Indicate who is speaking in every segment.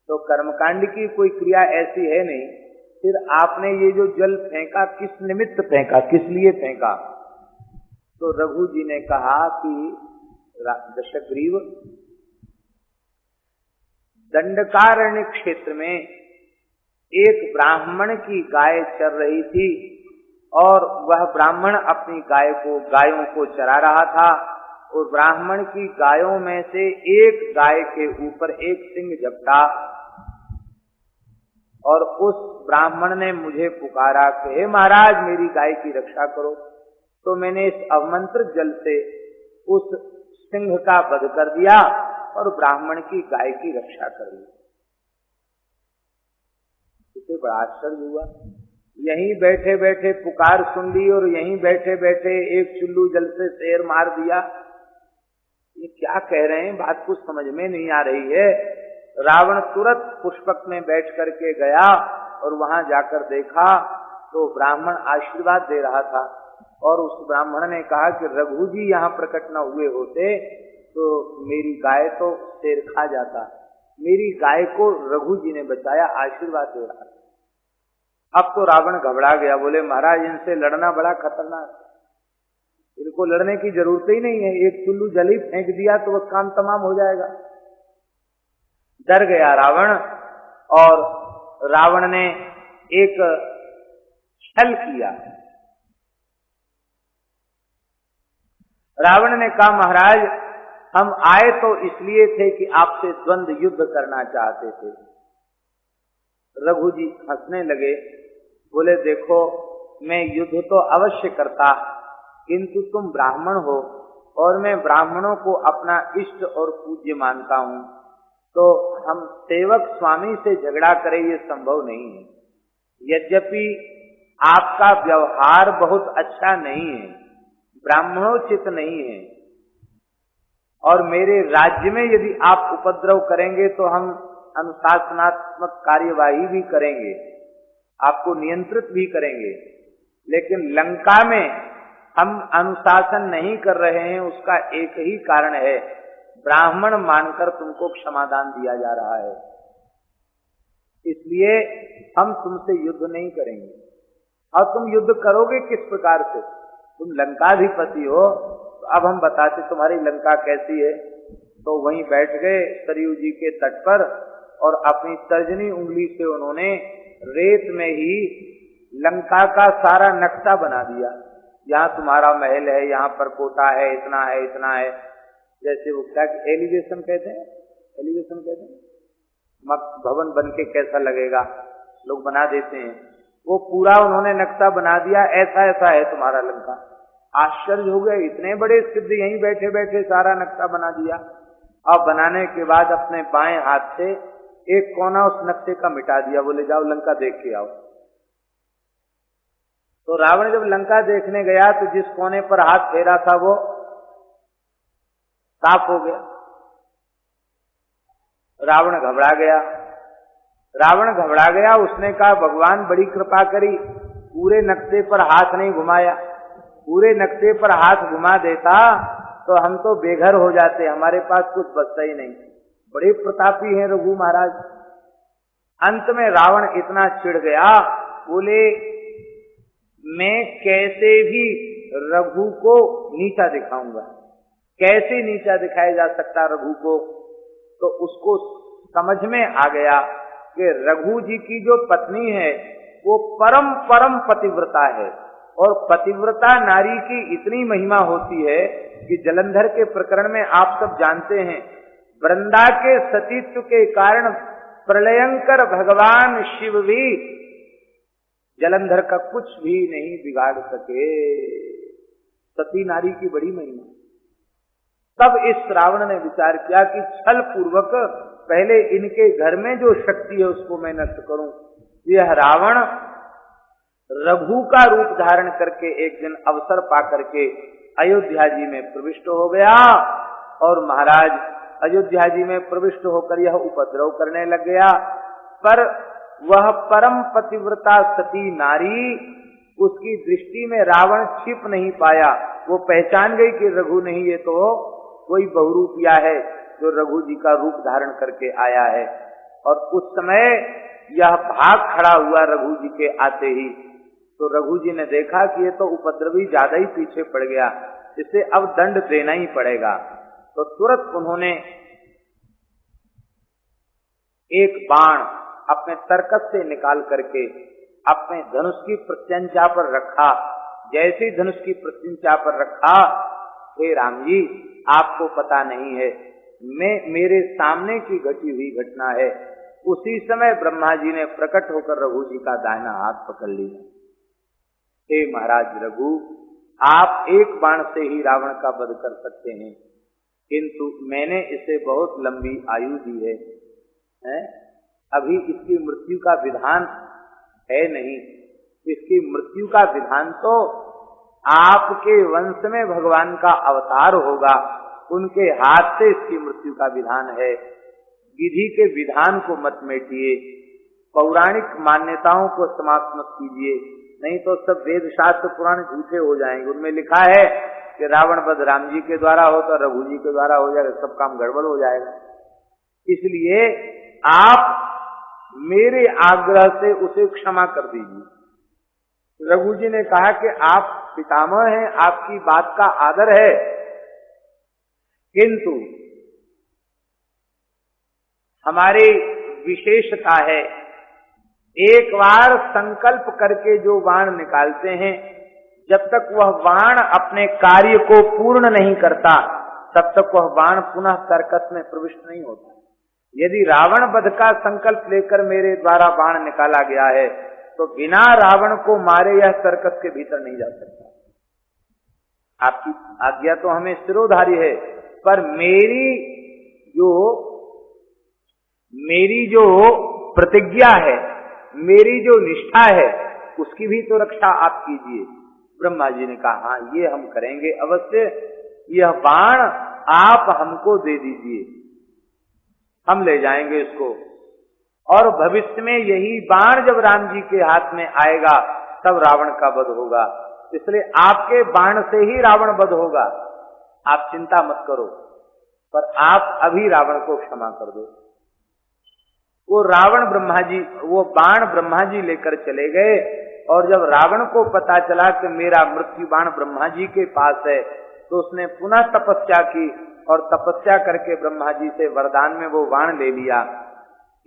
Speaker 1: तो कर्मकांड की कोई क्रिया ऐसी है नहीं। फिर आपने ये जो जल फेंका किस निमित्त फेंका, किस लिए फेंका? तो रघु जी ने कहा कि दशग्रीव, दंडकारण्य क्षेत्र में एक ब्राह्मण की गाय चर रही थी और वह ब्राह्मण अपनी गायों को चरा रहा था और ब्राह्मण की गायों में से एक गाय के ऊपर एक सिंह झपटा और उस ब्राह्मण ने मुझे पुकारा कि हे महाराज मेरी गाय की रक्षा करो। तो मैंने इस अवमंत्रित जल से उस सिंह का वध कर दिया और ब्राह्मण की गाय की रक्षा कर ली। उसे बड़ा आश्चर्य हुआ। यहीं बैठे बैठे पुकार सुन ली और यहीं बैठे बैठे एक चुल्लू जल से शेर मार दिया। ये क्या कह रहे हैं, बात कुछ समझ में नहीं आ रही है। रावण तुरंत पुष्पक में बैठ करके गया और वहां जाकर देखा तो ब्राह्मण आशीर्वाद दे रहा था और उस ब्राह्मण ने कहा कि रघु जी यहाँ प्रकट न हुए होते तो मेरी गाय तो शेर खा जाता। मेरी गाय को रघु जी ने बचाया, आशीर्वाद दे रहा था। अब तो रावण घबरा गया, बोले महाराज इनसे लड़ना बड़ा खतरनाक है, इनको लड़ने की जरूरत ही नहीं है, एक चुल्लू जल ही फेंक दिया तो वह काम तमाम हो जाएगा। डर गया रावण और रावण ने एक छल किया। रावण ने कहा महाराज हम आए तो इसलिए थे कि आपसे द्वंद्व युद्ध करना चाहते थे। रघु जी हंसने लगे, बोले देखो मैं युद्ध तो अवश्य करता, किंतु तुम ब्राह्मण हो और मैं ब्राह्मणों को अपना इष्ट और पूज्य मानता हूं, तो हम सेवक स्वामी से झगड़ा करें ये संभव नहीं है। यद्यपि आपका व्यवहार बहुत अच्छा नहीं है, ब्राह्मणोचित नहीं है और मेरे राज्य में यदि आप उपद्रव करेंगे तो हम अनुशासनात्मक कार्यवाही भी करेंगे, आपको नियंत्रित भी करेंगे, लेकिन लंका में हम अनुशासन नहीं कर रहे हैं उसका एक ही कारण है, ब्राह्मण मानकर तुमको क्षमादान दिया जा रहा है, इसलिए हम तुमसे युद्ध नहीं करेंगे। और तुम युद्ध करोगे किस प्रकार से? तुम लंकाधिपति हो, तो अब हम बताते तुम्हारी लंका कैसी है। तो वहीं बैठ गए सरयू जी के तट पर और अपनी तर्जनी उंगली से उन्होंने रेत में ही लंका का सारा नक्शा बना दिया। यहाँ तुम्हारा महल है, यहाँ पर कोटा है, इतना है, इतना है, जैसे वो क्या एलिवेशन कहते हैं, एलिवेशन कहते हैं, भवन बन के कैसा लगेगा लोग बना देते हैं, वो पूरा उन्होंने नक्शा बना दिया, ऐसा ऐसा है तुम्हारा लंका। आश्चर्य हो गया, इतने बड़े सिद्ध यहीं बैठे बैठे सारा नक्शा बना दिया। अब बनाने के बाद अपने बाएं हाथ से एक कोना उस नक्शे का मिटा दिया, बोले जाओ लंका देख के आओ। तो रावण जब लंका देखने गया तो जिस कोने पर हाथ फेरा था वो साफ हो गया। रावण घबरा गया, उसने कहा भगवान बड़ी कृपा करी, पूरे नक्शे पर हाथ नहीं घुमाया, पूरे नक्शे पर हाथ घुमा देता तो हम तो बेघर हो जाते, हमारे पास कुछ बचता ही नहीं। बड़े प्रतापी हैं रघु महाराज। अंत में रावण इतना चिढ़ गया, बोले मैं कैसे भी रघु को नीचा दिखाऊंगा। कैसे नीचा दिखाया जा सकता रघु को? तो उसको समझ में आ गया कि रघु जी की जो पत्नी है वो परम परम पतिव्रता है और पतिव्रता नारी की इतनी महिमा होती है कि जलंधर के प्रकरण में आप सब जानते हैं, वृंदा के सतीत्व के कारण प्रलयंकर भगवान शिव भी जलंधर का कुछ भी नहीं बिगाड़ सके। सती नारी की बड़ी महिमा। तब इस रावण ने विचार किया कि छल पूर्वक पहले इनके घर में जो शक्ति है उसको मैं नष्ट करूं। यह रावण रघु का रूप धारण करके एक दिन अवसर पा करके अयोध्या जी में प्रविष्ट हो गया और महाराज अयोध्या जी में प्रविष्ट होकर यह उपद्रव करने लग गया। पर वह परम पतिव्रता सती नारी, उसकी दृष्टि में रावण छिप नहीं पाया। वो पहचान गई कि रघु नहीं, ये तो कोई बहुरूपिया है जो रघु जी का रूप धारण करके आया है। और उस समय यह भाग खड़ा हुआ रघु जी के आते ही। तो रघु जी ने देखा कि ये तो उपद्रवी ज्यादा ही पीछे पड़ गया, इसे अब दंड देना ही पड़ेगा। तो तुरंत उन्होंने एक बाण अपने तरकस से निकाल करके अपने धनुष की प्रत्यंचा पर रखा। जैसे ही धनुष की प्रत्यंचा पर रखा, हे राम जी आपको पता नहीं है, मेरे सामने की घटी हुई घटना है। उसी समय ब्रह्मा जी ने प्रकट होकर रघु जी का दाहिना हाथ पकड़ लिया। हे महाराज रघु, आप एक बाण से ही रावण का वध कर सकते हैं, किंतु मैंने इसे बहुत लंबी आयु दी है, अभी इसकी मृत्यु का विधान है नहीं। इसकी मृत्यु का विधान तो आपके वंश में भगवान का अवतार होगा, उनके हाथ से इसकी मृत्यु का विधान है। विधि के विधान को मत मेटिए, पौराणिक मान्यताओं को समाप्त मत कीजिए, नहीं तो सब वेद शास्त्र पुराण झूठे हो जाएंगे। उनमें लिखा है कि रावण वध राम जी के द्वारा हो तो रघु जी के द्वारा हो जाएगा, सब काम गड़बड़ हो जाएगा। इसलिए आप मेरे आग्रह से उसे क्षमा कर दीजिए। रघु जी ने कहा कि आप पितामह हैं, आपकी बात का आदर है, किंतु हमारी विशेषता है, एक बार संकल्प करके जो बाण निकालते हैं, जब तक वह बाण अपने कार्य को पूर्ण नहीं करता, तब तक वह बाण पुनः तरकस में प्रविष्ट नहीं होता। यदि रावण वध का संकल्प लेकर मेरे द्वारा बाण निकाला गया है, तो बिना रावण को मारे यह तरकस के भीतर नहीं जा सकता। आपकी आज्ञा तो हमें सिरोधारी है, पर मेरी जो प्रतिज्ञा है, मेरी जो निष्ठा है, उसकी भी तो रक्षा आप कीजिए। ब्रह्मा जी ने कहा हाँ ये हम करेंगे अवश्य, यह बाण आप हमको दे दीजिए, हम ले जाएंगे इसको, और भविष्य में यही बाण जब राम जी के हाथ में आएगा तब रावण का वध होगा। इसलिए आपके बाण से ही रावण वध होगा, आप चिंता मत करो, पर आप अभी रावण को क्षमा कर दो। वो बाण ब्रह्मा जी लेकर चले गए, और जब रावण को पता चला कि मेरा मृत्यु बाण ब्रह्मा जी के पास है, तो उसने पुनः तपस्या की, और तपस्या करके ब्रह्मा जी से वरदान में वो बाण ले लिया।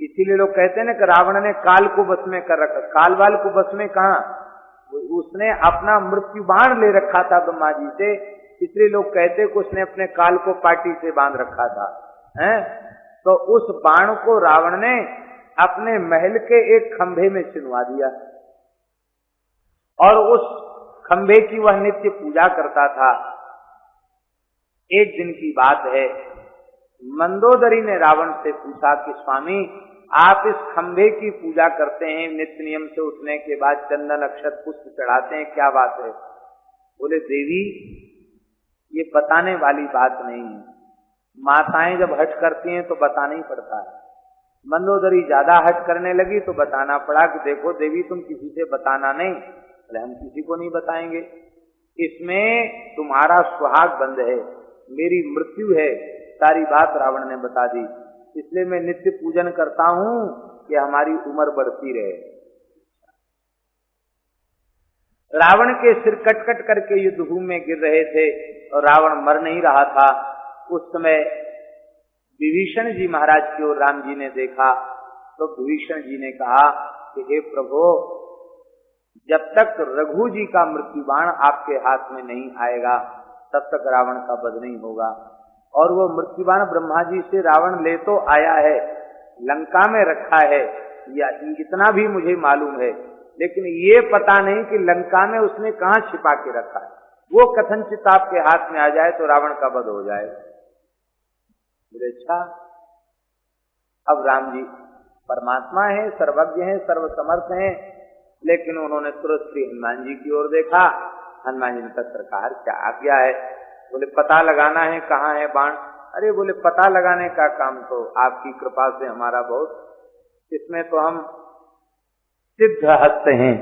Speaker 1: इसीलिए लोग कहते हैं ना कि रावण ने काल को बस में कर रखा। काल वाल को बस में कहा, उसने अपना मृत्यु बाण ले रखा था ब्रह्मा जी से, इसलिए लोग कहते कि उसने अपने काल को पाटी से बांध रखा था, हैं? तो उस बाण को रावण ने अपने महल के एक खंभे में चिनवा दिया, और उस खंभे की वह नित्य पूजा करता था। एक दिन की बात है, मंदोदरी ने रावण से पूछा कि स्वामी आप इस खंभे की पूजा करते हैं, नित्य नियम से उठने के बाद चंदन अक्षत पुष्प चढ़ाते हैं, क्या बात है? बोले देवी ये बताने वाली बात नहीं है, माताएं जब हट करती हैं तो बताना ही पड़ता है। मंदोदरी ज्यादा हट करने लगी तो बताना पड़ा कि देखो देवी तुम किसी से बताना नहीं। बोले हम किसी को नहीं बताएंगे, इसमें तुम्हारा सुहाग बंद है, मेरी मृत्यु है, सारी बात रावण ने बता दी। इसलिए मैं नित्य पूजन करता हूं कि हमारी उम्र बढ़ती रहे। रावण के सिर कट कट करके युद्ध भूमि में गिर रहे थे और रावण मर नहीं रहा था। उस समय विभीषण जी महाराज की ओर राम जी ने देखा तो विभीषण जी ने कहा कि हे प्रभु, जब तक रघु जी का मृत्यु बाण आपके हाथ में नहीं आएगा तब तक रावण का वध नहीं होगा। और वो मृत्युबाण ब्रह्मा जी से रावण ले तो आया है, लंका में रखा है, या इतना भी मुझे मालूम है, लेकिन ये पता नहीं कि लंका में उसने कहां छिपा के रखा है। वो कथनचित आपके हाथ में आ जाए तो रावण का वध हो जाए। अच्छा, अब राम जी परमात्मा है, सर्वज्ञ है, सर्वसमर्थ है, लेकिन उन्होंने तुरंत श्री हनुमान जी की ओर देखा। हनुमान जी ने कहा सरकार क्या आज्ञा है? बोले पता लगाना है कहाँ है बाण। अरे बोले पता लगाने का काम तो आपकी कृपा से हमारा बहुत, इसमें तो हम सिद्ध हस्त हैं,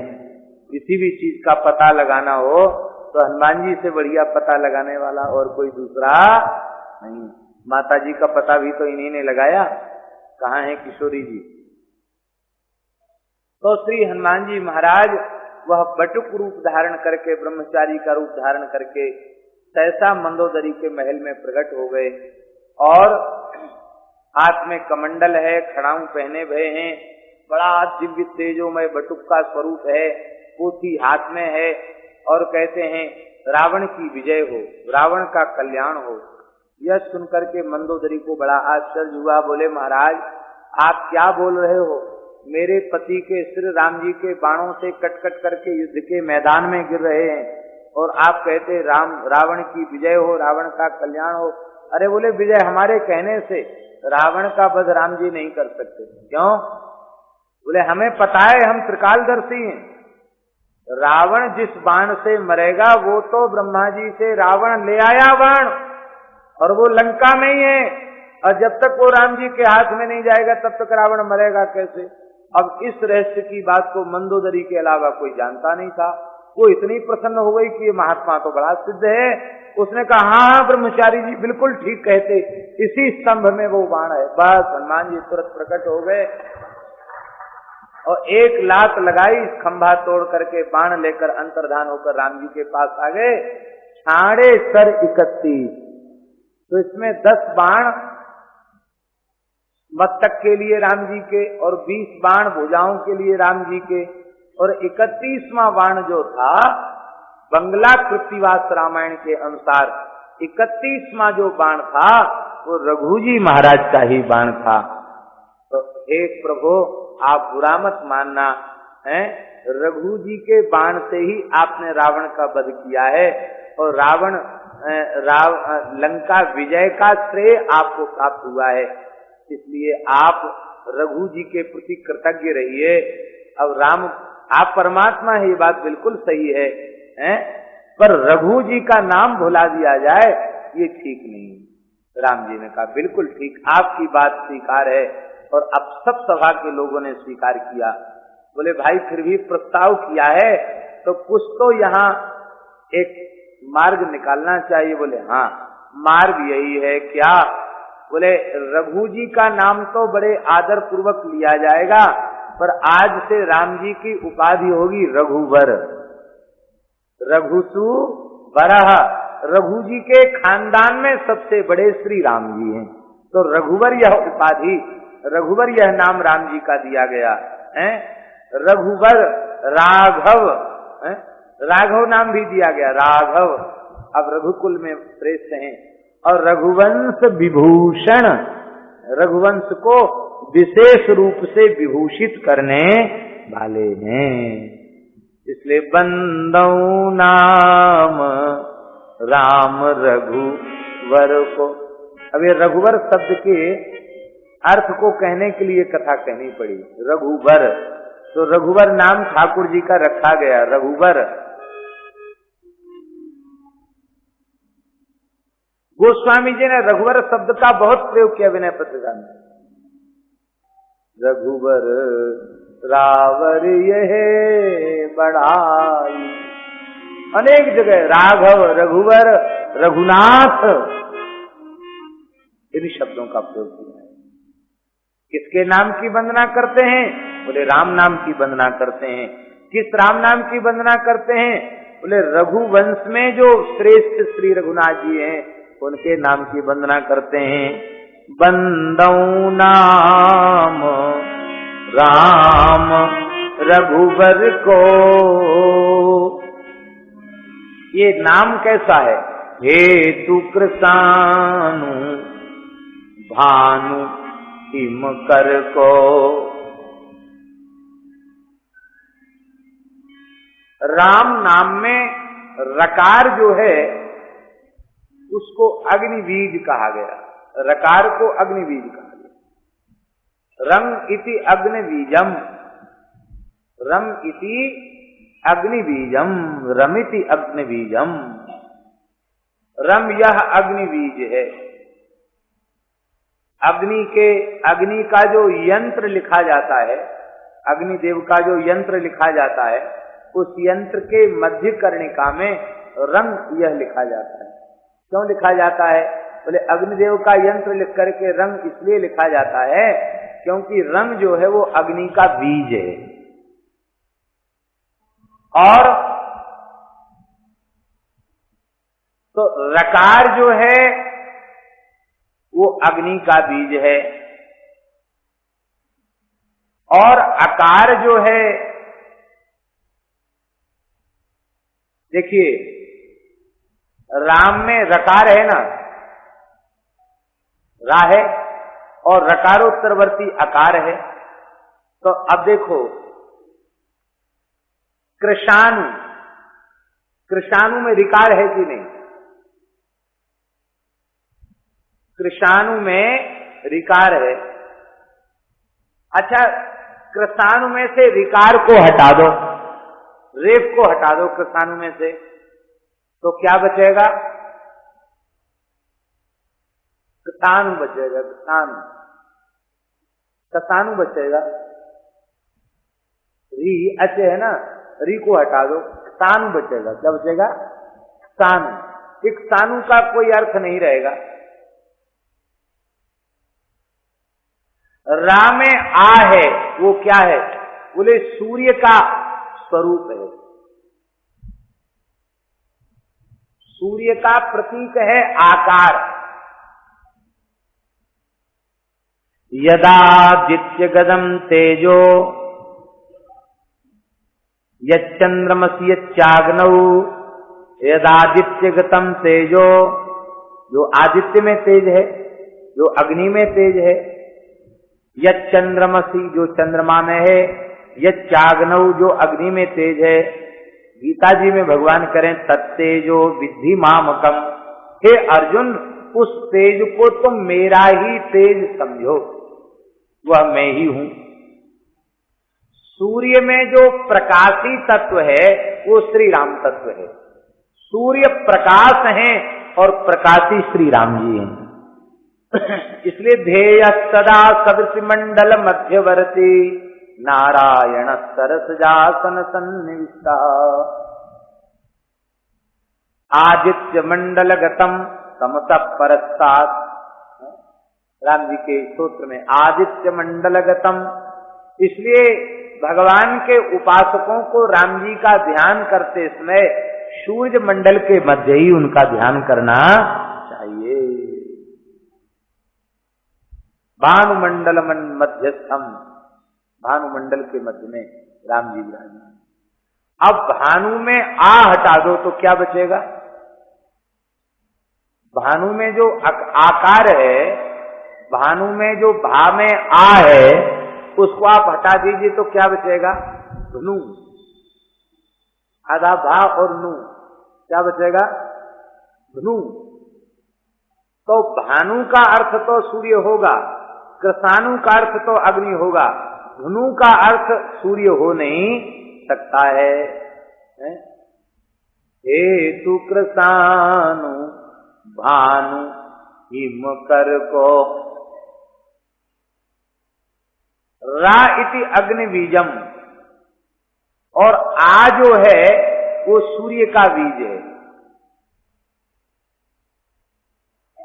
Speaker 1: किसी भी चीज का पता लगाना हो तो हनुमान जी से बढ़िया पता लगाने वाला और कोई दूसरा नहीं। माता जी का पता भी तो इन्हीं ने लगाया, कहाँ है किशोरी जी? तो श्री हनुमान जी महाराज वह बटुक रूप धारण करके, ब्रह्मचारी का रूप धारण करके सहसा मंदोदरी के महल में प्रकट हो गए और हाथ में कमंडल है, खड़ाऊ पहने भये हैं, बड़ा दिव्य तेजोमय बटुक का स्वरूप है, पोथी हाथ में है और कहते हैं रावण की विजय हो, रावण का कल्याण हो। यह सुनकर के मंदोदरी को बड़ा आश्चर्य हुआ। बोले महाराज आप क्या बोल रहे हो? मेरे पति के सिर राम जी के बाणों से कट कट करके युद्ध के मैदान में गिर रहे हैं और आप कहते रावण की विजय हो, रावण का कल्याण हो। अरे बोले विजय हमारे कहने से रावण का वध राम जी नहीं कर सकते। क्यों? बोले हमें पता है, हम त्रिकालदर्शी हैं। रावण जिस बाण से मरेगा वो तो ब्रह्मा जी से रावण ले आया बाण और वो लंका में ही है, और जब तक वो राम जी के हाथ में नहीं जाएगा तब तक रावण मरेगा कैसे? अब इस रहस्य की बात को मंदोदरी के अलावा कोई जानता नहीं था। वो इतनी प्रसन्न हो गई कि ये महात्मा तो बड़ा सिद्ध है। उसने कहा हाँ ब्रह्मचारी जी बिल्कुल ठीक कहते, इसी स्तंभ में वो बाण है। बस हनुमान जी तुरंत प्रकट हो गए और एक लात लगाई, खंभा तोड़ करके बाण लेकर अंतर्धान होकर राम जी के पास आ गए। छाड़े सर 31, तो इसमें 10 बाण मस्तक के लिए राम जी के और 20 बाण भुजाओं के लिए राम जी के, और 31वां बाण जो था बंगला कृत्तिवास रामायण के अनुसार 31वां जो बाण था वो रघु जी महाराज का ही बाण था। तो हे प्रभु आप बुरा मत मानना है, रघु जी के बाण से ही आपने रावण का वध किया है और लंका विजय का श्रेय आपको प्राप्त हुआ है, इसलिए आप रघु जी के प्रति कृतज्ञ रहिए। अब आप परमात्मा है, ये बात बिल्कुल सही है, पर रघु जी का नाम भुला दिया जाए ये ठीक नहीं। राम जी ने कहा बिल्कुल ठीक, आपकी बात स्वीकार है, और अब सब सभा के लोगों ने स्वीकार किया। बोले भाई फिर भी प्रस्ताव किया है तो कुछ तो यहाँ एक मार्ग निकालना चाहिए। बोले हाँ मार्ग यही है। क्या? बोले रघु जी का नाम तो बड़े आदर पूर्वक लिया जाएगा, पर आज से राम जी की उपाधि होगी रघुवर। रघुसु वरह, रघु जी के खानदान में सबसे बड़े श्री राम जी हैं, तो रघुवर यह उपाधि, रघुवर यह नाम राम जी का दिया गया है। रघुवर राघव, राघव नाम भी दिया गया, राघव अब रघुकुल में श्रेष्ठ हैं। और रघुवंश विभूषण, रघुवंश को विशेष रूप से विभूषित करने वाले हैं, इसलिए बंदौ नाम राम रघुवर को। अब ये रघुवर शब्द के अर्थ को कहने के लिए कथा कहनी पड़ी। रघुवर, तो रघुवर नाम ठाकुर जी का रखा गया, रघुवर। गोस्वामी जी ने रघुवर शब्द का बहुत प्रयोग किया विनय पत्रिका में। रघुवर रावर यह बढ़ाई, अनेक जगह राघव, रघुवर, रघुनाथ, इन शब्दों का प्रयोग किया है। किसके नाम की वंदना करते हैं? बोले राम नाम की वंदना करते हैं। किस राम नाम की वंदना करते हैं? बोले रघुवंश में जो श्रेष्ठ श्री रघुनाथ जी हैं उनके नाम की वंदना करते हैं। बंदौ नाम राम रघुवर को, ये नाम कैसा है? हेतु कृसानु भानु हिम कर को। राम नाम में रकार जो है उसको अग्निबीज कहा गया, रकार को अग्निबीज कहा गया। रम इति अग्निबीजम, रम इति अग्निबीजम, रमिति अग्निबीजम। रम यह अग्निबीज है। अग्नि का जो यंत्र लिखा जाता है, अग्निदेव का जो यंत्र लिखा जाता है, उस यंत्र के मध्य कर्णिका में रंग यह लिखा जाता है। क्यों लिखा जाता है? बोले अग्निदेव का यंत्र लिख करके रंग इसलिए लिखा जाता है क्योंकि रंग जो है वो अग्नि का बीज है। और तो रकार जो है वो अग्नि का बीज है, और अकार जो है, देखिए राम में रकार है ना, रा है, और रकारोत्तरवर्ती अकार है। तो अब देखो कृशानु, कृशानु में रिकार है कि नहीं? कृशानु में रिकार है। अच्छा, कृशानु में से रिकार को हटा दो, रेप को हटा दो कृशानु में से, तो क्या बचेगा? कृतानु बचेगा, कृतानु, कृतानु बचेगा। री अच्छे है ना, री को हटा दो, कृतानु बचेगा। क्या बचेगा? सानु। एक सानु का कोई अर्थ नहीं रहेगा। रा में आ है, वो क्या है? बोले सूर्य का स्वरूप है, सूर्य का प्रतीक है आकार। यदादित्य गदम तेजो यच्चंद्रमसि यच्चाग्नौ यदादित्य गतम तेजो, जो आदित्य में तेज है, जो अग्नि में तेज है, यच्चंद्रमसि जो चंद्रमा में है, यच्चाग्नौ जो अग्नि में तेज है। गीता जी में भगवान करें तत्तेजो विद्धि मामकम, हे अर्जुन उस तेज को तुम मेरा ही तेज समझो, वह मैं ही हूं। सूर्य में जो प्रकाशी तत्व है वो श्री राम तत्व है। सूर्य प्रकाश हैं और प्रकाशी श्री राम जी हैं। इसलिए ध्येय सदा सदृश मंडल मध्यवर्ती नारायण सरसजासन सन्निविष्टा आदित्य मंडल गतम तमसः परस्तात्। राम जी के सूत्र में आदित्य मंडल गतम, इसलिए भगवान के उपासकों को राम जी का ध्यान करते समय सूर्य मंडल के मध्य ही उनका ध्यान करना चाहिए। भानुमंडल मध्यस्थम, भानुमंडल के मध्य में राम जी विराजमान। अब भानु में आ हटा दो तो क्या बचेगा? भानु में जो आकार है, भानु में जो भा में आ है, उसको आप हटा दीजिए तो क्या बचेगा? धनु, आधा भा और नु, क्या बचेगा? धनु। तो भानु का अर्थ तो सूर्य होगा, कृशानु का अर्थ तो अग्नि होगा, धनु का अर्थ सूर्य हो नहीं सकता है। हेतु कृशानु भानु हिम कर को रा इति अग्नि बीजम, और आ जो है वो सूर्य का बीज है,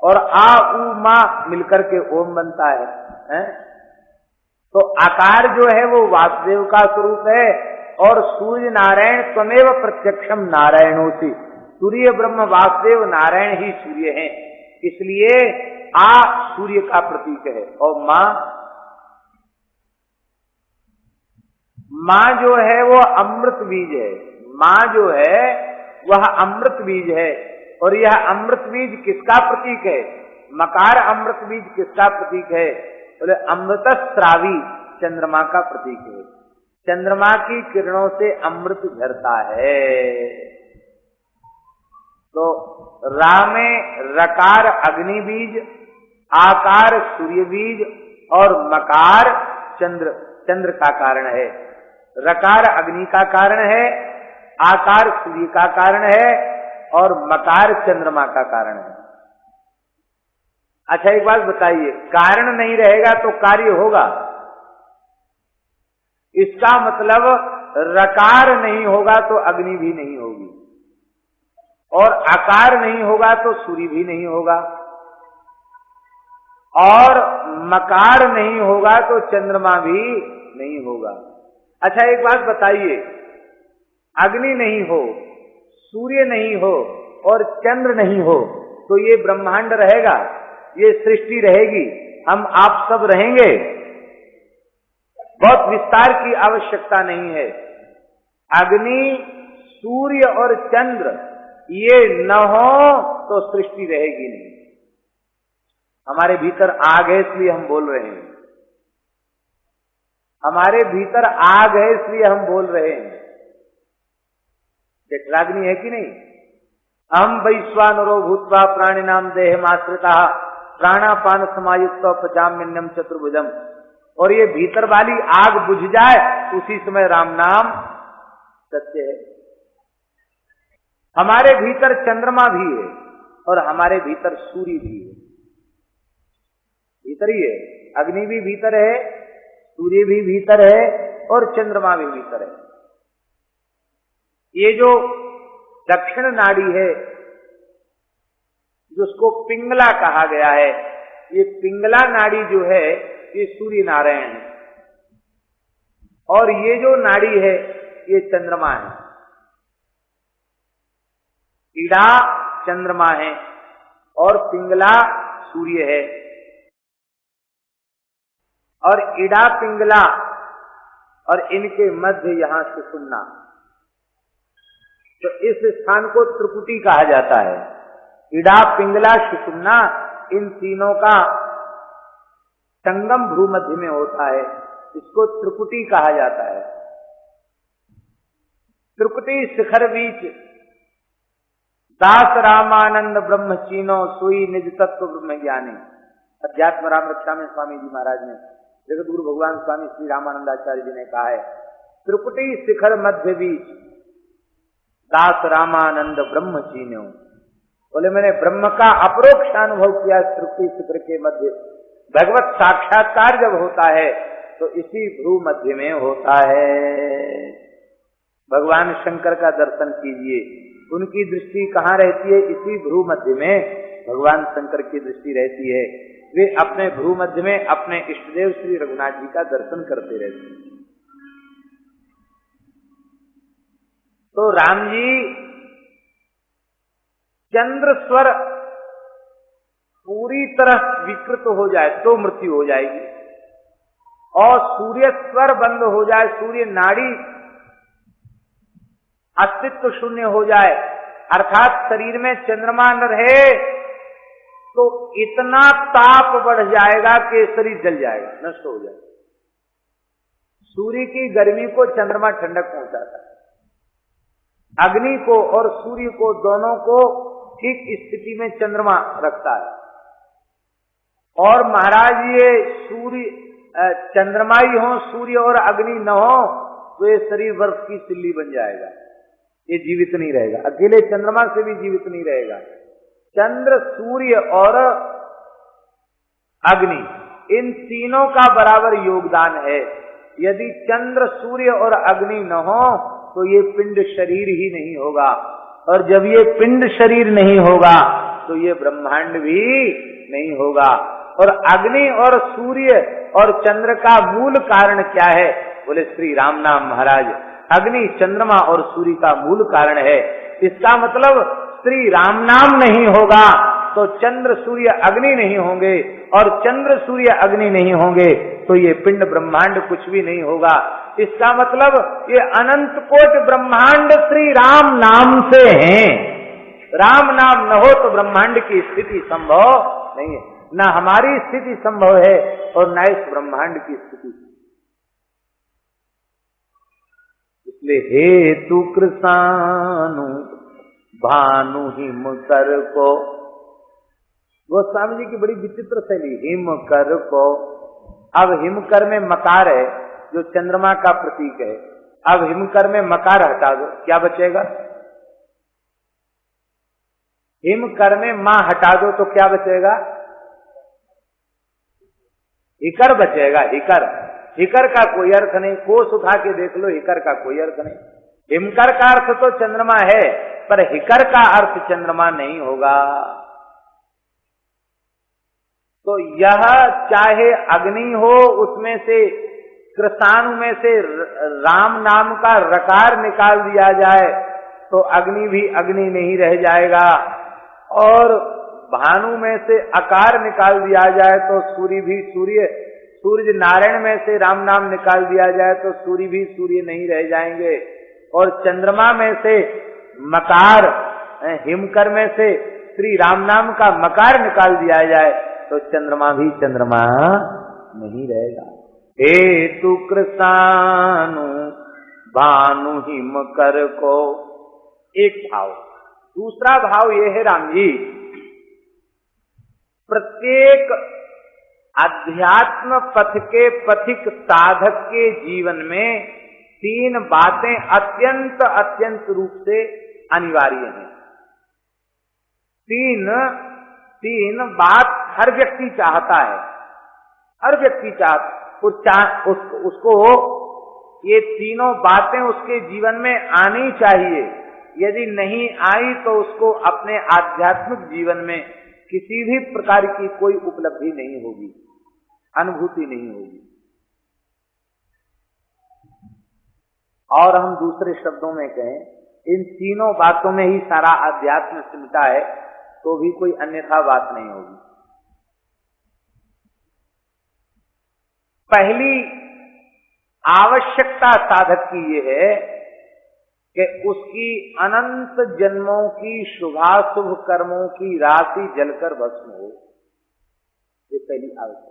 Speaker 1: और आ उ मा मिलकर के ओम बनता है। तो आकार जो है वो वासुदेव का स्वरूप है, और सूर्य नारायण त्वमेव प्रत्यक्षम नारायणोसी, सूर्य ब्रह्म वासुदेव नारायण ही सूर्य हैं। इसलिए आ सूर्य का प्रतीक है, और मां जो है वो अमृत बीज है। मां जो है वह अमृत बीज है, और यह अमृत बीज किसका प्रतीक है? मकार अमृत बीज किसका प्रतीक है? बोले अमृत श्रावी, चंद्रमा का प्रतीक है। चंद्रमा की किरणों से अमृत झरता है। तो रा में रकार अग्नि बीज, आकार सूर्य बीज, और मकार चंद्र का कारण है। रकार अग्नि का कारण है, आकार सूर्य का कारण है, और मकार चंद्रमा का कारण है। अच्छा एक बात बताइए, कारण नहीं रहेगा तो कार्य होगा? इसका मतलब रकार नहीं होगा तो अग्नि भी नहीं होगी, और आकार नहीं होगा तो सूर्य भी नहीं होगा, और मकार नहीं होगा तो चंद्रमा भी नहीं होगा। अच्छा एक बात बताइए, अग्नि नहीं हो, सूर्य नहीं हो और चंद्र नहीं हो तो ये ब्रह्मांड रहेगा, ये सृष्टि रहेगी, हम आप सब रहेंगे? बहुत विस्तार की आवश्यकता नहीं है। अग्नि, सूर्य और चंद्र ये न हो तो सृष्टि रहेगी नहीं। हमारे भीतर आग है इसलिए हम बोल रहे हैं, हमारे भीतर आग है इसलिए हम बोल रहे हैं। जठराग्नि है कि नहीं? हम वैश्वानरो भूत्वा प्राणिनाम देहमाश्रिता प्राणापान समायुक्त पचाम्यन्नम चतुर्भुजम। और ये भीतर वाली आग बुझ जाए उसी समय राम नाम सत्य है। हमारे भीतर चंद्रमा भी है और हमारे भीतर सूर्य भी है, भीतर ही है। अग्नि भी भीतर है, सूर्य भी भीतर है और चंद्रमा भी भीतर है। ये जो दक्षिण नाड़ी है जिसको पिंगला कहा गया है, ये पिंगला नाड़ी जो है ये सूर्य नारायण है और ये जो नाड़ी है ये चंद्रमा है। ईड़ा चंद्रमा है और पिंगला सूर्य है। और ईड़ा पिंगला और इनके मध्य यहां सुषुम्ना, तो इस स्थान को त्रिपुटी कहा जाता है। ईड़ा पिंगला सुषुम्ना इन तीनों का संगम भ्रूमध्य में होता है, इसको त्रिपुटी कहा जाता है। त्रिपुटी शिखर बीच दास रामानंद ब्रह्म चीनो सोई निज तत्व ब्रह्म ज्ञानी। अध्यात्म राम रक्षा में स्वामी जी महाराज ने, जगत गुरु भगवान स्वामी श्री रामानंदाचार्य जी ने कहा है, त्रिपुटी शिखर मध्य बीच दास रामानंद ब्रह्म चीनो। बोले मैंने ब्रह्म का अपरोक्ष अनुभव किया त्रिपुटी शिखर के मध्य। भगवत साक्षात्कार जब होता है तो इसी भ्रू मध्य में होता है। भगवान शंकर का दर्शन कीजिए, उनकी दृष्टि कहाँ रहती है? इसी भ्रू मध्य में भगवान शंकर की दृष्टि रहती है। वे अपने भ्रू मध्य में अपने इष्टदेव श्री रघुनाथ जी का दर्शन करते रहते हैं। तो राम जी चंद्र स्वर पूरी तरह विकृत हो जाए तो मृत्यु हो जाएगी, और सूर्य स्वर बंद हो जाए, सूर्य नाड़ी अस्तित्व शून्य हो जाए, अर्थात शरीर में चंद्रमा न रहे तो इतना ताप बढ़ जाएगा कि शरीर जल जाएगा, नष्ट हो जाएगा। सूर्य की गर्मी को चंद्रमा ठंडक पहुंचाता है, अग्नि को और सूर्य को दोनों को ठीक स्थिति में चंद्रमा रखता है। और महाराज ये सूर्य चंद्रमा ही हो, सूर्य और अग्नि न हो तो ये शरीर बर्फ की सिल्ली बन जाएगा, ये जीवित नहीं रहेगा। अकेले चंद्रमा से भी जीवित नहीं रहेगा। चंद्र, सूर्य और अग्नि इन तीनों का बराबर योगदान है। यदि चंद्र, सूर्य और अग्नि न हो तो ये पिंड शरीर ही नहीं होगा, और जब ये पिंड शरीर नहीं होगा तो ये ब्रह्मांड भी नहीं होगा। और अग्नि और सूर्य और चंद्र का मूल कारण क्या है? बोले श्री राम नाम महाराज। अग्नि, चंद्रमा और सूर्य का मूल कारण है। इसका मतलब श्री राम नाम नहीं होगा तो चंद्र, सूर्य, अग्नि नहीं होंगे, और चंद्र, सूर्य, अग्नि नहीं होंगे तो ये पिंड ब्रह्मांड कुछ भी नहीं होगा। इसका मतलब ये अनंत कोटि ब्रह्मांड श्री राम नाम से हैं। राम नाम न हो तो ब्रह्मांड की स्थिति संभव नहीं है, न हमारी स्थिति संभव है और न इस ब्रह्मांड की स्थिति। इसलिए हेतु कृसानु भानु हिम कर को, गोस्वामी जी की बड़ी विचित्र शैली, हिम कर को। अब हिमकर में मकार है जो चंद्रमा का प्रतीक है, अब हिमकर में मकार हटा दो, क्या बचेगा? हिमकर में मां हटा दो तो क्या बचेगा? हिकर बचेगा, हिकर। हिकर का कोई अर्थ नहीं, कोस उठा के देख लो, हिकर का कोई अर्थ नहीं। हिमकर का अर्थ तो चंद्रमा है, पर हिकर का अर्थ चंद्रमा नहीं होगा। तो यह चाहे अग्नि हो, उसमें से कृताणु में से राम नाम का रकार निकाल दिया जाए तो अग्नि भी अग्नि नहीं रह जाएगा, और भानु में से अकार निकाल दिया जाए तो सूर्य भी सूर्य नारायण में से राम नाम निकाल दिया जाए तो सूर्य भी सूर्य नहीं रह जाएंगे, और चंद्रमा में से मकार, हिमकर में से श्री राम नाम का मकार निकाल दिया जाए तो चंद्रमा भी चंद्रमा नहीं रहेगा। हेतु कृतानु भानु हिमकर को, एक भाव। दूसरा भाव यह है राम जी, प्रत्येक अध्यात्म पथ के पथिक साधक के जीवन में तीन बातें अत्यंत अत्यंत रूप से अनिवार्य हैं। तीन बात हर व्यक्ति चाहता है, हर व्यक्ति उसको ये तीनों बातें उसके जीवन में आनी चाहिए। यदि नहीं आई तो उसको अपने आध्यात्मिक जीवन में किसी भी प्रकार की कोई उपलब्धि नहीं होगी, अनुभूति नहीं होगी। और हम दूसरे शब्दों में कहें, इन तीनों बातों में ही सारा अध्यात्म सिमटा है, तो भी कोई अन्यथा बात नहीं होगी। पहली आवश्यकता साधक की ये है कि उसकी अनंत जन्मों की शुभाशुभ कर्मों की राशि जलकर भस्म हो। ये पहली आवश्यकता।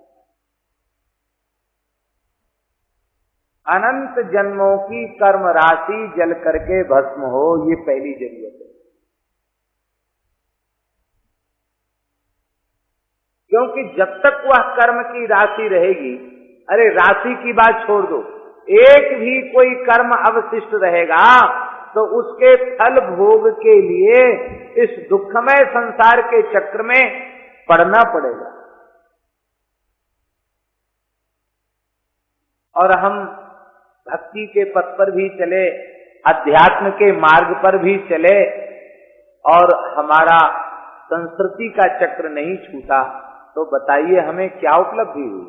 Speaker 1: अनंत जन्मों की कर्म राशि जल करके भस्म हो, ये पहली जरूरत है। क्योंकि जब तक वह कर्म की राशि रहेगी, अरे राशि की बात छोड़ दो, एक भी कोई कर्म अवशिष्ट रहेगा तो उसके फल भोग के लिए इस दुखमय संसार के चक्र में पड़ना पड़ेगा। और हम भक्ति के पथ पर भी चले, अध्यात्म के मार्ग पर भी चले, और हमारा संस्कृति का चक्र नहीं छूटा, तो बताइए हमें क्या उपलब्धि हुई,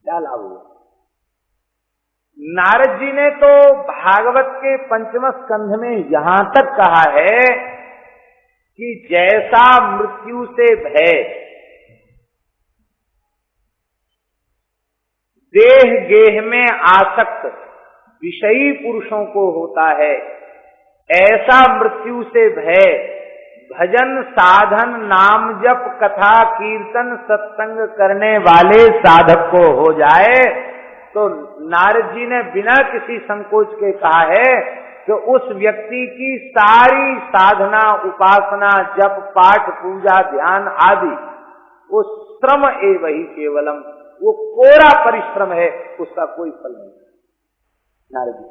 Speaker 1: क्या लाभ हुआ? नारद जी ने तो भागवत के पंचम स्कंध में यहां तक कहा है कि जैसा मृत्यु से भय देह गेह में आसक्त विषयी पुरुषों को होता है, ऐसा मृत्यु से भय भजन साधन नाम जप कथा कीर्तन सत्संग करने वाले साधक को हो जाए। तो नारद जी ने बिना किसी संकोच के कहा है कि उस व्यक्ति की सारी साधना उपासना जप पाठ पूजा ध्यान आदि वो श्रम एव ही केवलम, वो कोरा परिश्रम है, उसका कोई फल नहीं। नारद जी,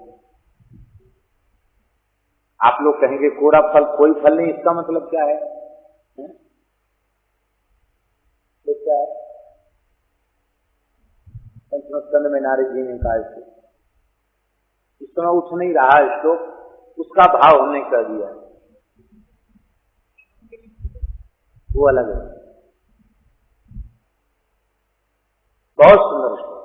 Speaker 1: आप लोग कहेंगे कोरा फल, कोई फल नहीं, इसका मतलब क्या है? तो क्या है? पंचम स्कंध में नारद जी ने कहा इसको, इस समय उठ नहीं रहा श्लोक, उसका भाव हमने कर दिया, वो अलग है। बहुत सुंदर श्लोक।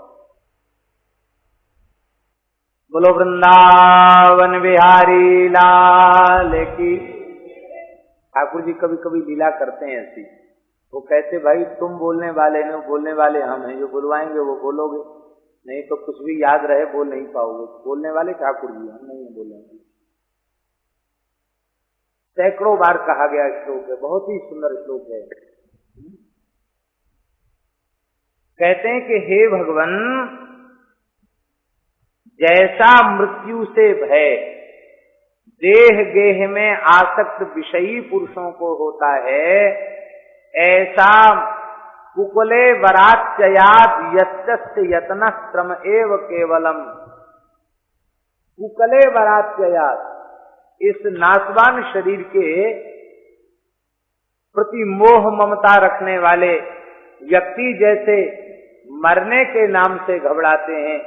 Speaker 1: बोलो वृंदावन बिहारी लाल की। ठाकुर जी कभी कभी लीला करते हैं ऐसी, वो कहते भाई तुम बोलने वाले हो, बोलने वाले हम हैं, जो बुलवाएंगे वो बोलोगे, नहीं तो कुछ भी याद रहे बोल नहीं पाओगे। बोलने वाले ठाकुर जी, हम नहीं बोलेंगे। सैकड़ों बार कहा गया श्लोक है, बहुत ही सुंदर श्लोक है। कहते हैं कि हे भगवान, जैसा मृत्यु से भय देह गेह में आसक्त विषयी पुरुषों को होता है, ऐसा कुकुले वराच्ययात यस्य यत्न श्रम एव केवलम। कुकुले वराच्ययात, इस नाशवान शरीर के प्रति मोह ममता रखने वाले व्यक्ति जैसे मरने के नाम से घबराते हैं,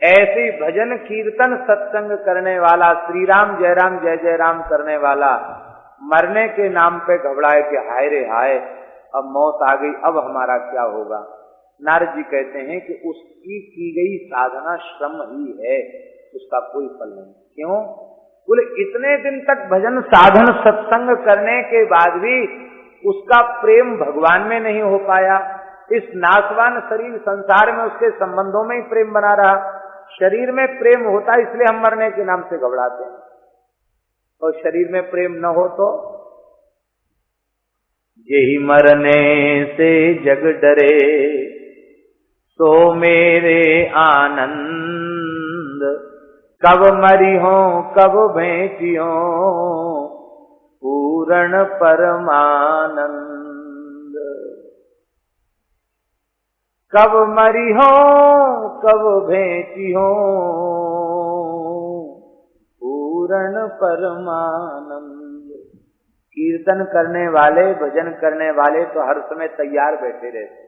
Speaker 1: ऐसे भजन कीर्तन सत्संग करने वाला, श्री राम जय जय राम करने वाला मरने के नाम पे घबराए कि हाय रे हाय, अब मौत आ गई, अब हमारा क्या होगा। नारद जी कहते हैं कि उसकी की गई साधना श्रम ही है, उसका कोई फल नहीं। क्यों? बोले इतने दिन तक भजन साधन सत्संग करने के बाद भी उसका प्रेम भगवान में नहीं हो पाया। इस नाशवान शरीर संसार में उसके संबंधों में ही प्रेम बना रहा। शरीर में प्रेम होता इसलिए हम मरने के नाम से घबराते हैं, और शरीर में प्रेम न हो तो यही मरने से जग डरे, तो मेरे आनंद कब मरी हो कब भेंटियो पूर्ण परमानंद। कब मरी हो कब भेंटियो पूर्ण परमानंद। कीर्तन करने वाले, भजन करने वाले तो हर समय तैयार बैठे रहते।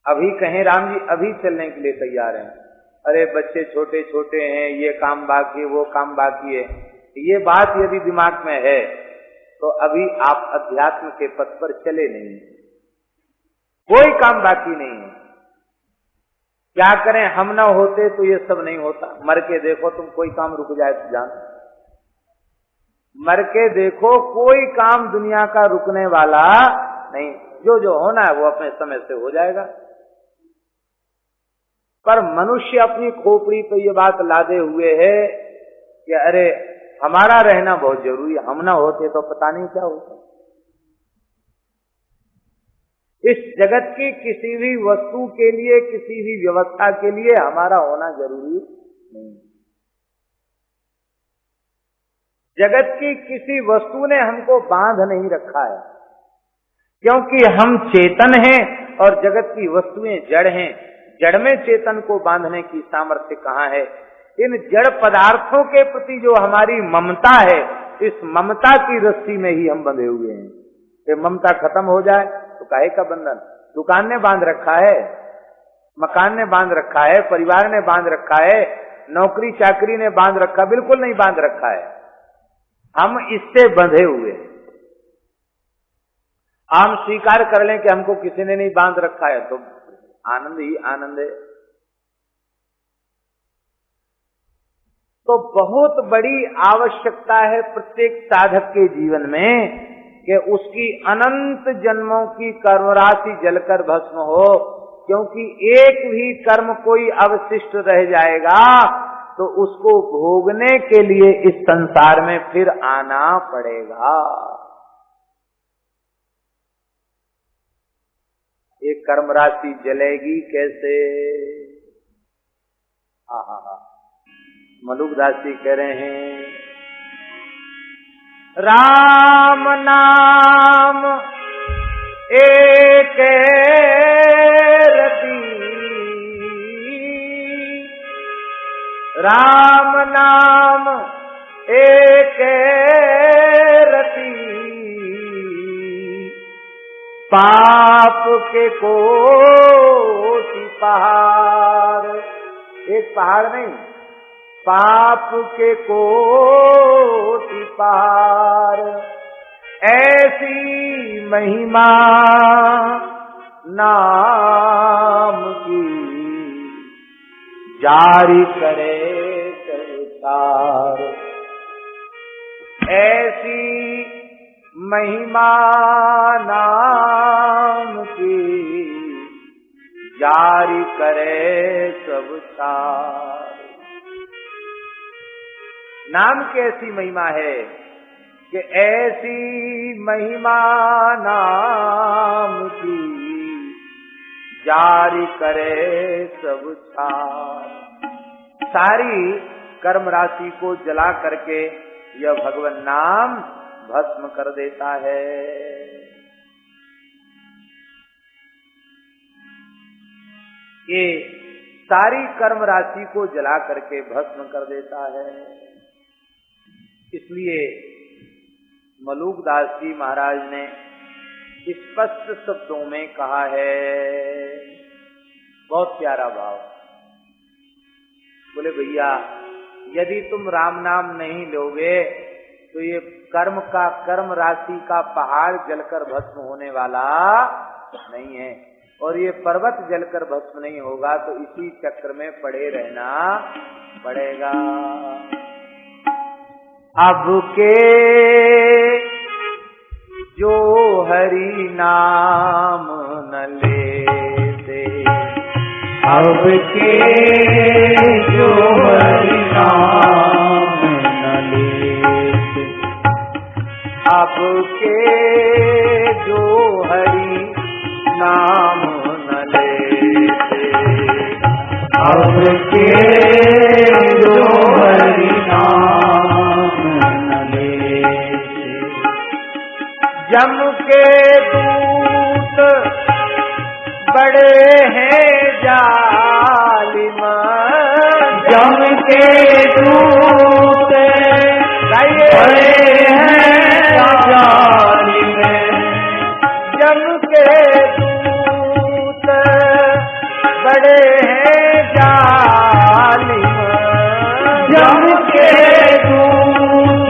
Speaker 1: अभी कहें राम जी अभी चलने के लिए तैयार हैं, अरे बच्चे छोटे छोटे हैं, ये काम बाकी है, वो काम बाकी है। ये बात यदि दिमाग में है तो अभी आप अध्यात्म के पथ पर चले नहीं, कोई काम बाकी नहीं है। क्या करें, हम ना होते तो ये सब नहीं होता। मर के देखो तुम, कोई काम रुक जाए तो जान, मर के देखो कोई काम दुनिया का रुकने वाला नहीं। जो जो होना है वो अपने समय से हो जाएगा। पर मनुष्य अपनी खोपड़ी पे ये बात लादे हुए है कि अरे हमारा रहना बहुत जरूरी है, हम ना होते तो पता नहीं क्या होता। इस जगत की किसी भी वस्तु के लिए, किसी भी व्यवस्था के लिए हमारा होना जरूरी नहीं। जगत की किसी वस्तु ने हमको बांध नहीं रखा है, क्योंकि हम चेतन हैं और जगत की वस्तुएं जड़ हैं। जड़ में चेतन को बांधने की सामर्थ्य कहाँ है? इन जड़ पदार्थों के प्रति जो हमारी ममता है, इस ममता की रस्सी में ही हम बंधे हुए हैं। ये ममता खत्म हो जाए तो काहे का बंधन? दुकान ने बांध रखा है, मकान ने बांध रखा है, परिवार ने बांध रखा है, नौकरी चाकरी ने बांध रखा, बिल्कुल नहीं बांध रखा है। हम इससे बंधे हुए हैं। हम स्वीकार कर लें कि हमको किसी ने नहीं बांध रखा है तो आनंद ही आनंद है। तो बहुत बड़ी आवश्यकता है प्रत्येक साधक के जीवन में कि उसकी अनंत जन्मों की कर्मराशि जलकर भस्म हो, क्योंकि एक भी कर्म कोई अवशिष्ट रह जाएगा तो उसको भोगने के लिए इस संसार में फिर आना पड़ेगा। ये कर्म राशि जलेगी कैसे? मलुक राशि कह रहे हैं, राम नाम एक रति, राम नाम एक रति, पाप के कोटि पहाड़। एक पहाड़ नहीं, पाप के कोटि पहाड़। ऐसी महिमा नाम की जारी करे संसार। ऐसी महिमा नाम की जारी करे सब सार। नाम की ऐसी महिमा है कि ऐसी महिमा नाम की जारी करे सब सार। सारी कर्म राशि को जला करके यह भगवान नाम भस्म कर देता है। ये सारी कर्म राशि को जला करके भस्म कर देता है। इसलिए मलुकदास जी महाराज ने स्पष्ट शब्दों में कहा है, बहुत प्यारा भाव। बोले भैया यदि तुम राम नाम नहीं लोगे तो ये कर्म राशि का पहाड़ जलकर भस्म होने वाला नहीं है, और ये पर्वत जलकर भस्म नहीं होगा, तो इसी चक्र में पड़े रहना पड़ेगा। अब के जो हरि नाम न लेते,
Speaker 2: अब के जो हरि नाम न लेते,
Speaker 1: अब के जो हरि नाम न लेते,
Speaker 2: अब के जो हरि नाम न लेते,
Speaker 1: जम के दूत बड़े हैं जालिम,
Speaker 2: जम के दूत बड़े हैं जालिम,
Speaker 1: जम के दूत बड़े हैं जालिम,
Speaker 2: जम के दूत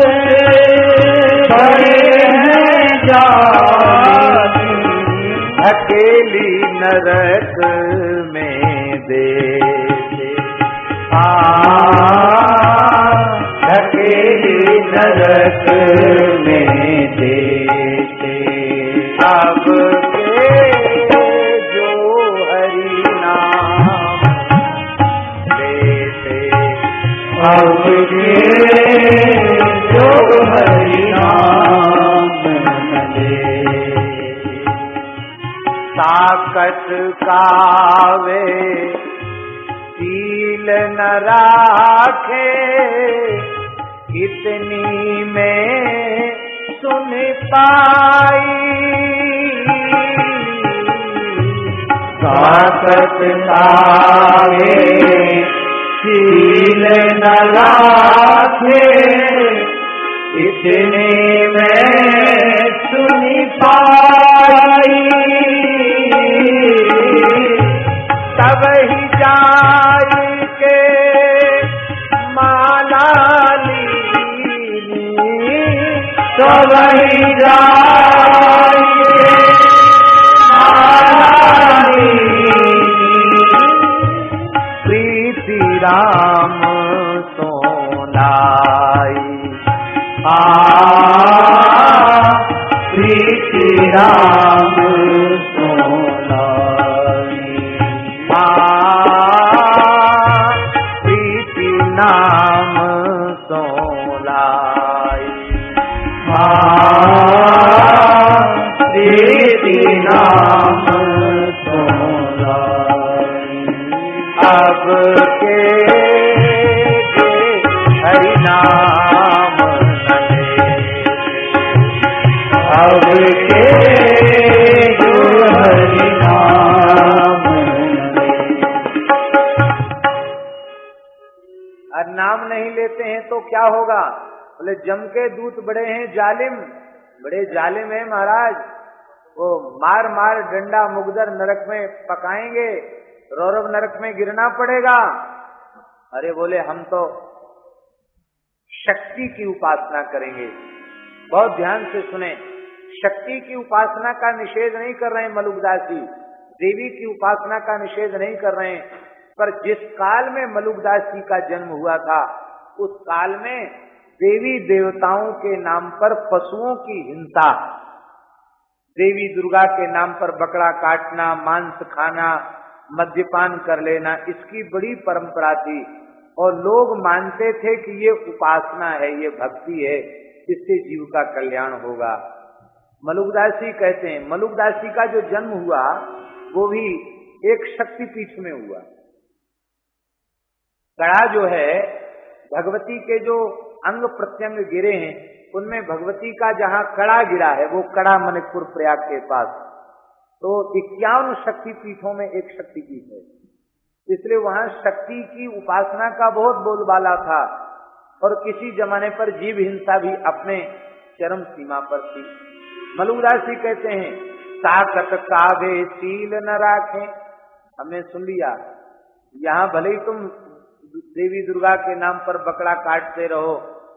Speaker 2: बड़े हैं जालिम,
Speaker 1: अकेली नरक में देते,
Speaker 2: अकेली नरक में देते,
Speaker 1: अब के जो हरि नाम लेते,
Speaker 2: अब के जो हरि नाम न लेते,
Speaker 1: ताकत कावे सील न राखे, इतनी में सुन पाई,
Speaker 2: ताकत कावे सील न राखे, इतने में सुन पाई,
Speaker 1: तब ही जाई के माला लीनी,
Speaker 2: तब ही जाई के माला लीनी,
Speaker 1: प्रीति राम सोनाई,
Speaker 2: प्रीति राम सोनाई,
Speaker 1: प्रीति नाम सोलाई,
Speaker 2: प्रीति नाम सोनाई,
Speaker 1: अब के हरि नाम न लेते,
Speaker 2: अब के जो हरि नाम न लेते,
Speaker 1: और नाम नहीं लेते हैं तो क्या होगा? बोले जम के दूत बड़े हैं जालिम, बड़े जालिम है महाराज, वो मार मार डंडा मुगदर नरक में पकाएंगे, रौरव नरक में गिरना पड़ेगा। अरे बोले हम तो शक्ति की उपासना करेंगे। बहुत ध्यान से सुने, शक्ति की उपासना का निषेध नहीं कर रहे हैं मलुकदास जी, देवी की उपासना का निषेध नहीं कर रहे हैं, पर जिस काल में मलुकदास जी का जन्म हुआ था उस काल में देवी देवताओं के नाम पर पशुओं की हिंसा, देवी दुर्गा के नाम पर बकरा काटना, मांस खाना, मद्यपान कर लेना, इसकी बड़ी परंपरा थी और लोग मानते थे कि ये उपासना है, ये भक्ति है, इससे जीव का कल्याण होगा। मलुकदास जी कहते हैं, मलुकदास जी का जो जन्म हुआ वो भी एक शक्तिपीठ में हुआ। कड़ा जो है, भगवती के जो अंग प्रत्यंग गिरे हैं उनमें भगवती का जहां कड़ा गिरा है वो कड़ा मणिपुर प्रयाग के पास, तो 51 शक्तिपीठों में एक शक्तिपीठ है, इसलिए वहां शक्ति की उपासना का बहुत बोलबाला था और किसी जमाने पर जीव हिंसा भी अपने चरम सीमा पर थी। मलुकदास जी कहते हैं, ताकत कावे सील न राखें। हमने सुन लिया, यहाँ भले ही तुम देवी दुर्गा के नाम पर बकरा काटते रहो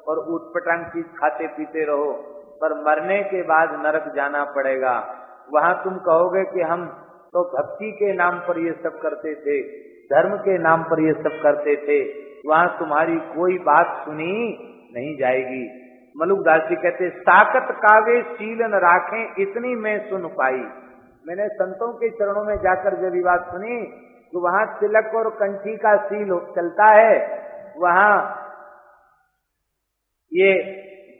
Speaker 1: और उटपटांग चीज खाते पीते रहो, पर मरने के बाद नरक जाना पड़ेगा। वहां तुम कहोगे कि हम तो भक्ति के नाम पर ये सब करते थे, धर्म के नाम पर ये सब करते थे, वहां तुम्हारी कोई बात सुनी नहीं जाएगी। मलुकदास जी कहते साकत कावे शील न राखें इतनी मैं सुन पाई। मैंने संतों के चरणों में जाकर जब ये बात सुनी तो वहां तिलक और कंठी का शील चलता है, वहां ये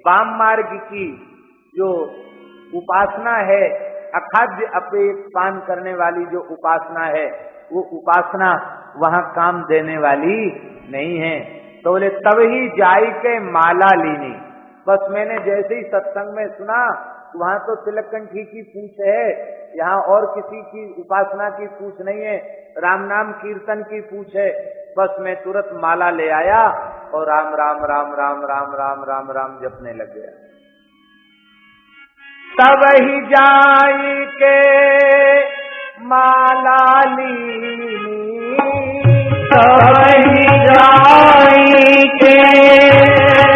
Speaker 1: वाम मार्ग की जो उपासना है, अखाद्य अपेय पान करने वाली जो उपासना है, वो उपासना वहां काम देने वाली नहीं है। तो बोले तब ही जाई के माला लीनी। बस मैंने जैसे ही सत्संग में सुना, वहां तो तिलक कंठी की पूछ है, यहाँ और किसी की उपासना की पूछ नहीं है, राम नाम कीर्तन की पूछ है। बस मैं तुरंत माला ले आया और राम राम राम राम राम राम राम राम जपने लग गया। तब ही जाई के माला लीनी,
Speaker 2: तब ही जाई के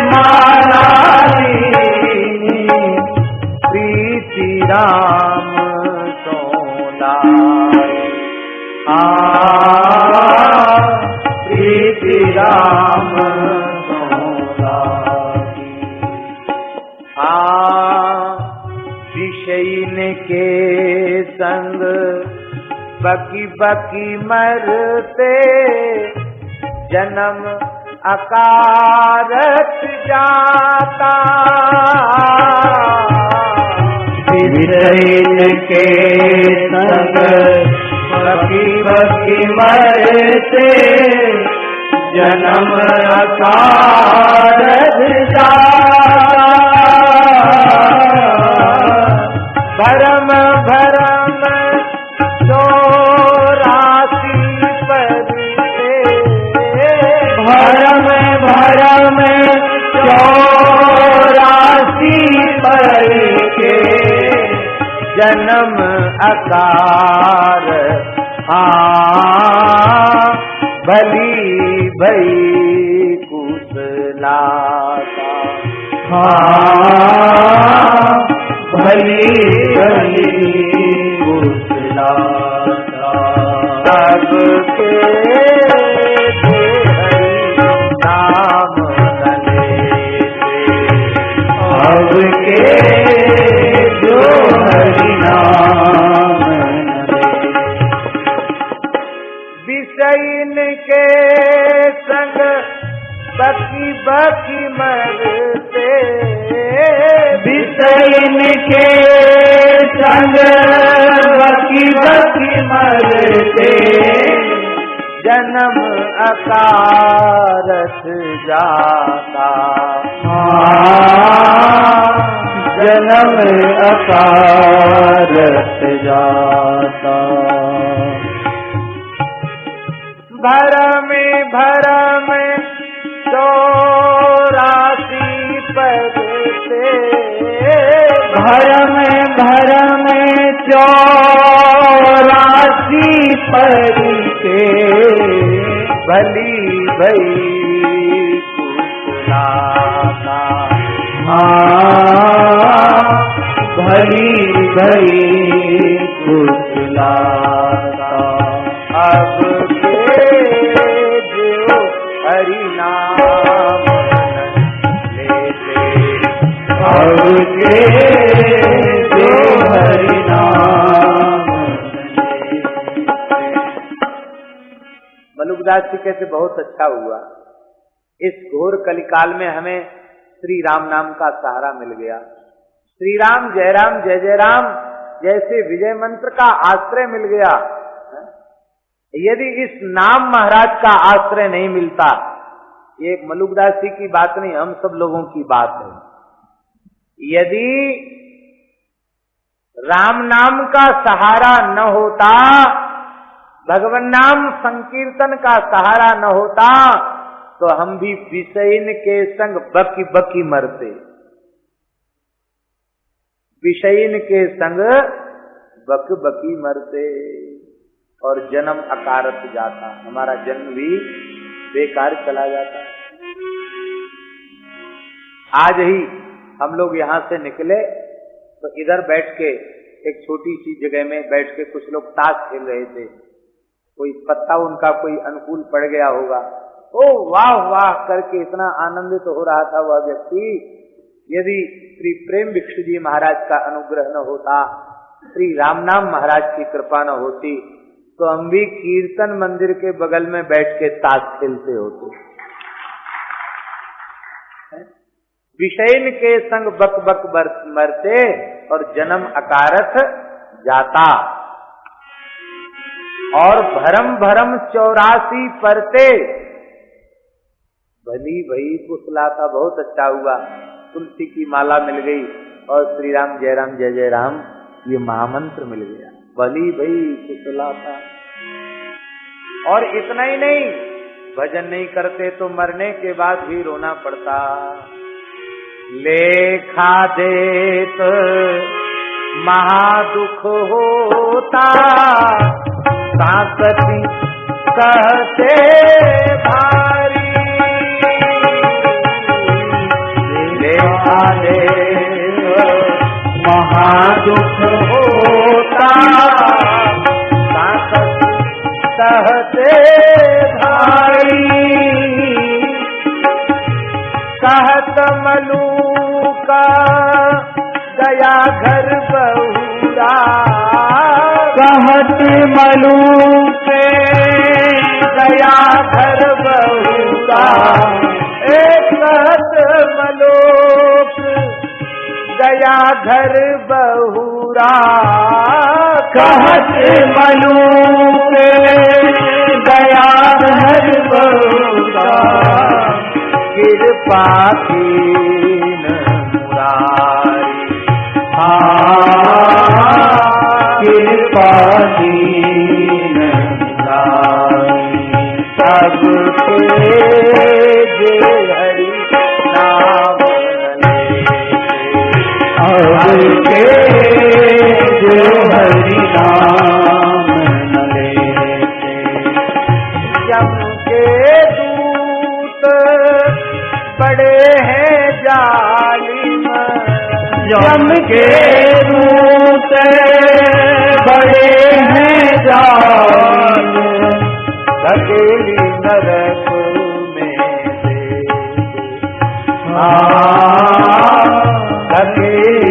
Speaker 2: माला लीनी,
Speaker 1: प्रीति राम सोला
Speaker 2: प्रीति राम सोला
Speaker 1: विषयन के संग बकी बकी मरते, जन्म अकारत जाता।
Speaker 2: विषयन के संग बकी बकी मरते, जन्म अकारत जाता।
Speaker 1: भरम भरम चौरासी परते,
Speaker 2: भरम भरम चौरासी परके,
Speaker 1: जन्म अकार भली भई कुशलाता।
Speaker 2: भली भली कुशलाता।
Speaker 1: सबके नाम
Speaker 2: अब के जो हरि नाम
Speaker 1: विषयन के संग बकी बकी मरते,
Speaker 2: विषयन के संग बकी बकी मरते,
Speaker 1: जन्म अकारत जाता।
Speaker 2: जन्म अकारत जाता।
Speaker 1: भरम भरम चौरासी परते,
Speaker 2: भरम भरम चौरासी परके,
Speaker 1: भली भई कुशलाता।
Speaker 2: भली भई कुशलाता।
Speaker 1: अब के जो हरि नाम लेते,
Speaker 2: अब के जो हरि नाम
Speaker 1: मलुकदास जी कहते बहुत अच्छा हुआ, इस घोर कलिकाल में हमें श्री राम नाम का सहारा मिल गया। श्री राम जय राम जैसे विजय मंत्र का आश्रय मिल गया। यदि इस नाम महाराज का आश्रय नहीं मिलता, ये मलुकदास जी की बात नहीं, हम सब लोगों की बात है। यदि राम नाम का सहारा न होता, भगवान नाम संकीर्तन का सहारा न होता, तो हम भी विषयन के संग बकी बकी मरते। विषयन के संग बक बकी मरते और जन्म अकारत जाता, हमारा जन्म भी बेकार चला जाता। आज ही हम लोग यहाँ से निकले तो इधर बैठ के एक छोटी सी जगह में बैठ के कुछ लोग ताश खेल रहे थे। कोई पत्ता उनका कोई अनुकूल पड़ गया होगा, ओ वाह वाह करके इतना आनंदित हो रहा था वह व्यक्ति। यदि श्री प्रेम भिक्षु जी महाराज का अनुग्रह न होता, श्री रामनाम महाराज की कृपा न होती, तो हम भी कीर्तन मंदिर के बगल में बैठ के ताश खेलते होते। विषयन के संग बक बक मरते और जन्म अकारथ जाता, और भरम भरम 84 परते। भली भई कुशलाता, बहुत अच्छा हुआ, तुलसी की माला मिल गई और श्री राम जय जय राम ये महामंत्र मिल गया। भली भई कुशलाता। और इतना ही नहीं, भजन नहीं करते तो मरने के बाद भी रोना पड़ता। लेखा देत महादुख होता, सांसती कहते भारी। लेखा देत महादुख होता, सांसती कहते भारी। कहत मलूका गया घर बहुरा,
Speaker 2: कहत मलूक
Speaker 1: गया घर बहुरा। एक कहत मलूक गया घर बहुरा,
Speaker 2: कहत मलूक गया घर बहुरा।
Speaker 1: कृपा कीन मुरारी,
Speaker 2: कृपा दीन मुरारी।
Speaker 1: सब तेज हरि नाम
Speaker 2: लेते, जो हरि नाम न लेते।
Speaker 1: यम के दूत बड़े हैं जालिम,
Speaker 2: यम के दूत बड़े हैं जालिम।
Speaker 1: धकेली नरक में दे, धकेली